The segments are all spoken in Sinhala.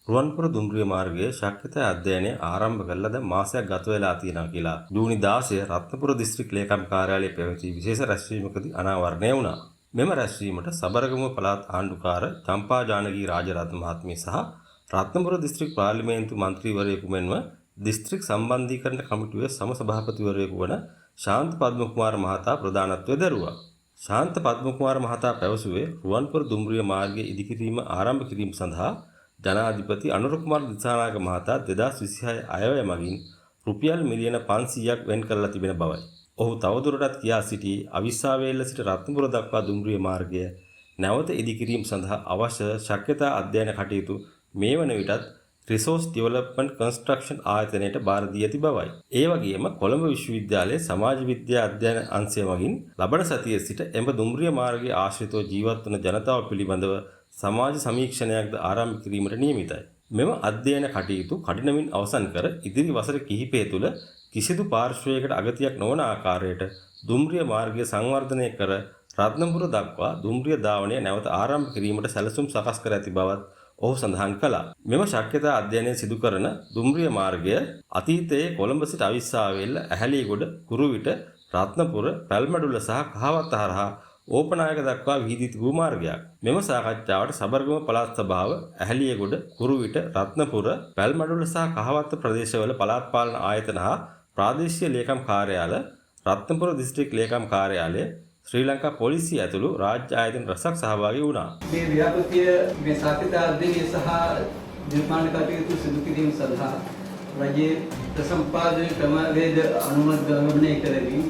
රුවන්පුර දුම්රිය මාර්ගයේ ශක්තිත අධ්‍යයනය ආරම්භ කළා දැන් මාසයක් ගත වෙලා තියෙනවා කියලා ජූනි 16 රත්නපුර දිස්ත්‍රික් ලේකම් කාර්යාලයේ පැවති විශේෂ රැස්වීමකදී අනාවරණය වුණා. මෙම රැස්වීමට සබරගමුව පළාත් ආණ්ඩුකාර චම්පා ජානකී රාජරත්න මහත්මිය සහ රත්නපුර දිස්ත්‍රික් පාර්ලිමේන්තු මන්ත්‍රීවරයෙකු මෙන්ම දිස්ත්‍රික් සම්බන්ධීකරණ කමිටුවේ සම සභාපතිවරයෙකු වන ශාන්ත පද්මකුමාර මහතා ප්‍රධානත්වයේ දරුවා. ශාන්ත පද්මකුමාර මහතා පැවසුවේ රුවන්පුර දුම්රිය මාර්ගයේ ඉදිකිරීම ආරම්භ කිරීම සඳහා ජනාධිපති අනුර කුමාර දිසානායක මහතා 2026 අයවැය මගින් රුපියල් මිලියන 500ක් වෙන් කරලා තිබෙන බවයි. ඔහු තවදුරටත් කියා සිටී අවිස්සාවේල්ල සිට රත්නපුර දක්වා දුම්රිය මාර්ගය නැවත ඉදිකිරීම සඳහා අවශ්‍ය ශක්්‍යතා අධ්‍යයන කටයුතු මේ වන විටත් රිසෝස් ඩෙවලොප්මන්ට් කන්ස්ට්‍රක්ෂන් ආයතනයට බාර දී ඇති බවයි. ඒ වගේම කොළඹ විශ්වවිද්‍යාලයේ සමාජ විද්‍යා අධ්‍යයන අංශය මගින් ලබන සතියේ සිට එම දුම්රිය මාර්ගයේ ආශ්‍රිතව ජීවත් වන ජනතාව පිළිබඳව සමාජ සමීක්ෂණයක්ද ආරම්භ කිරීමට නියමිතයි. මෙම අධ්‍යයන කටයුතු කඩිනමින් අවසන් කර ඉදිරි වසර කිහිපය තුළ කිසිදු පාර්ශ්වයකට අගතියක් නොවන ආකාරයට දුම්රිය මාර්ගය සංවර්ධනය කර රත්නපුර දක්වා දුම්රිය ධාවනය නැවත ආරම්භ කිරීමට සැලසුම් සකස් කර ඇති බවත් ඔහු සඳහන් කළා. මෙම ශක්්‍යතා අධ්‍යයනය සිදු කරන දුම්රිය මාර්ගය අතීතයේ කොළඹ සිට අවිස්සාවේල්ල ඇහැලියගොඩ කුරුවිට රත්නපුර පැල්මඩුල්ල සහ කහවත්ත හරහා ඕපනායක දක්වා විහිදී තිබූ මාර්ගයක්. මෙම සාකච්ඡාවට සබරගම පළාත් සභාව ඇහැලියගොඩ කුරුවිට රත්නපුර පැල්මඩුල්ල සහ කහවත්ත ප්‍රදේශවල පළාත් පාලන ආයතන හා ප්‍රාදේශීය ලේකම් කාර්යාල රත්නපුර දිස්ත්‍රික් ලේකම් කාර්යාලය ශ්‍රී ලංකා පොලිසිය ඇතුළු රාජ්‍ය ආයතන රැසක් සහභාගී වුණා. මේ ව්‍යාපෘතිය මේ සාතිත අධ්‍යයනය සහ නිර්මාණ කටයුතු සිදු කිරීම සඳහා රජයේ ප්‍රසම්පාදන ක්‍රමවේද අනුමත කරමින්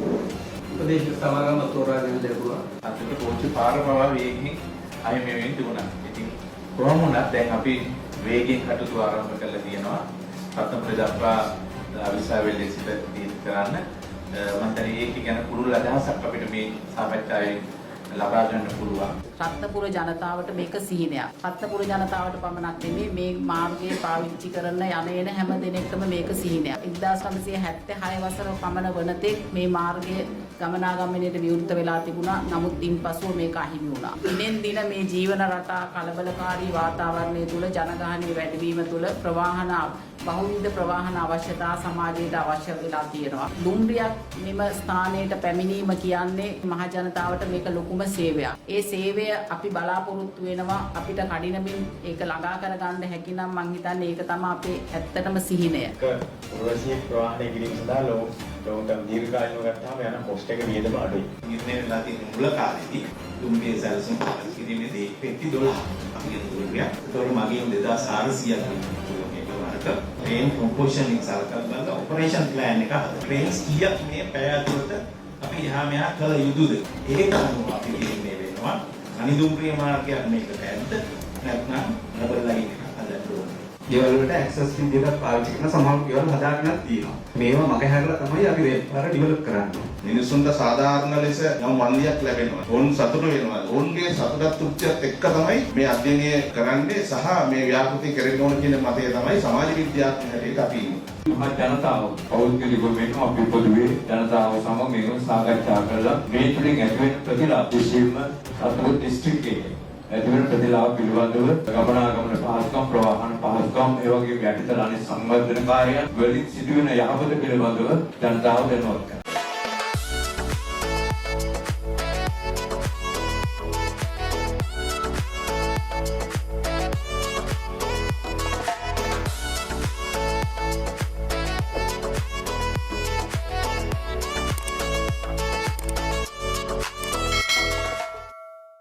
උපදේශ සමාගම තෝරාගෙන ලැබුවා. අතට පොච්චි පාර පවා වේගයෙන් අය මේ වෙන්න තිබුණා. ඉතින් කොහොම වුණත් දැන් අපි වේගයෙන් කටයුතු ආරම්භ කරලා තියෙනවා. රත්නපුර දක්වා අවිස්සාවේල්ලේ සිට දීර්ඝ කරන්න මම හිතන්නේ ඒක ගැන පුළුල් අදහසක් අපිට මේ සාකච්ඡාවේ ලබා ගන්න පුළුවන්. රත්නපුර ජනතාවට මේක සිහිනයක්. රත්නපුර ජනතාවට පමණක් නෙමෙයි මේ මාර්ගය පාවිච්චි කරන යන හැම දිනෙකම මේක සිහිනයක්. 1976 වසර පමණ වනතෙක් මේ මාර්ගය ගමනාගමනයට විවෘත වෙලා තිබුණා. නමුත් ඉන්පසුව මේක අහිමි වුණා. දිනෙන් දින මේ ජීවන රටා කලබලකාරී වාතාවරණය තුළ ජනගහනය වැඩිවීම තුළ බහුවිධ ප්‍රවාහන අවශ්‍යතා සමාජයට අවශ්‍ය වෙලා තියෙනවා. දුම්රියක් මෙම ස්ථානයට පැමිණීම කියන්නේ මහ ජනතාවට මේක ලොකුම සේවයක්. ඒ සේවය අපි බලාපොරොත්තු වෙනවා අපිට කඩිනමින් ඒක ළඟා කරගන්න හැකි නම් මං හිතන්නේ ඒක තමයි අපේ ඇත්තටම සිහිනය. පුරවැසියෙක් ප්‍රවාහනය කිරීම සඳහා ලෝකම් දීර්ඝකාලීනව ගත්තාම යන කොස්ට් එක වියදම අඩුයි. නිර්ණය වෙලා තියෙන මුල කාලේදී දුම්රිය සැලසුම් කිරීමේදී පෙට්ටි 12 අපි කියන දුම්රිය. ඒතකොට මගේ 2400ක් ट्रेन कंपोजिशन एक साल का बंदा ऑपरेशन प्लान එක හදලා ट्रेन्स කීයක් මේ පැය ඇතුළත අපි එහා මෙහා කළ යුතුද ඒක අනුව අපි ඉන්නේ වෙනවා අනිදුම්රිය මාර්ගයක් මේක පැද්ද නැත්නම් රබර් ලයින් එකක් හදන්න ඕනේ. ගෙවල් වලට ඇක්සස් විදිහට පාවිච්චි කරන සමහර ගෙවල් හදාගෙනත් තියෙනවා. මේවා මගහැරලා තමයි අපි රේල් පාර ඩෙවලොප් කරන්නේ. මිනිසුන්ට සාධාරණ ලෙස යම් වන්දියක් ලැබෙනවා. ඔවුන් සතුටු වෙනවා. ඔවුන්ගේ සතුටත් තෘප්තියත් එක්ක තමයි මේ අධ්‍යයනය කරන්නේ සහ මේ ව්‍යාපෘති කෙරෙන්න ඕන කියන මතය තමයි සමාජ විද්‍යාත්මක හැටියට අපි ඉන්නේ. මහ ජනතාව පෞද්ගලිකව වෙනවා අපි පොදුවේ ජනතාව සමග මේක සාකච්ඡා කරලා මේ තුලින් ඇතිවෙන ප්‍රතිලාභ විශේෂයෙන්ම රත්නපුර දිස්ත්‍රික්කයේ ඇතිවෙන ප්‍රතිලාභ පිළිබඳව ගමනාගමන පහසුකම් ප්‍රවාහන පහසුකම් ඒ වගේ යටිතල අනිත් සංවර්ධන කාර්යයන් වලින් සිදුවෙන යහපත පිළිබඳව ජනතාව දැනුවත් කරනවා.